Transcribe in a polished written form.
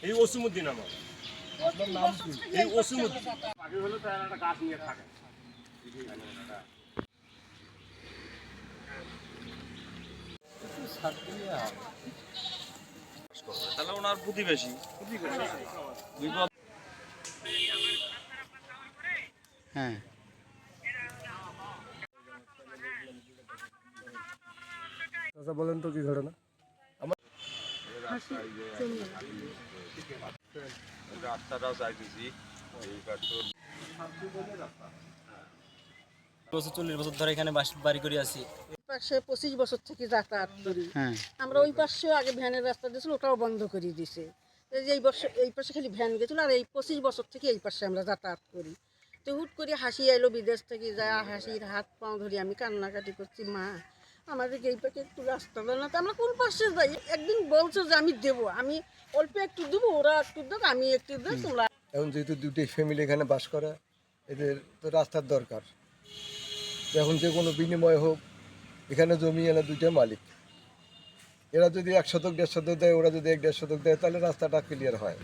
এই ওসিমুদ্দিন আমার এই ওসিমুদ্দিন আগে হলো তার একটা গাছ নিয়ে থাকে তাহলে ওনার প্রতিবেশী হ্যাঁ আচ্ছা বলেন তো কি ঘটনা? রাস্তাটাও চাইতেছি 40 বছর ধরে এখানে বাড়ি করে আছি। পাশে 25 বছর থেকে যাতায়াত করি। হ্যাঁ আমরা ওই পাশে আগে ভ্যানের রাস্তা দিয়েছিল, ওটাও বন্ধ করে দিয়েছে। এই বছর এই পাশে খালি ভ্যান গেছিল, আর এই 25 বছর থেকে এই পাশে আমরা যাতায়াত করি। তো হুট করে হাসি এলো বিদেশ থেকে, যায় হাসির হাত পাও ধরি আমি কান্নাকাটি করছি, মা আমাদের এই পাশে একটু রাস্তা দেয় না, তো আমরা কোন পাশে যাই? একদিন বলছো যে আমি দেবো, আমি অল্প একটু দেবো, ওরা একটু দেবো, আমি একটু দেবো, তোমরা। এখন যেহেতু দুটি ফ্যামিলি এখানে বাস করে, এদের তো রাস্তার দরকার। এখন যে কোনো বিনিময় হোক, এখানে জমি এনে দুইটা মালিক, এরা যদি 1 শতক 1.5 শতক দেয়, ওরা যদি 1.5 শতক দেয়, তাহলে রাস্তাটা ক্লিয়ার হয়।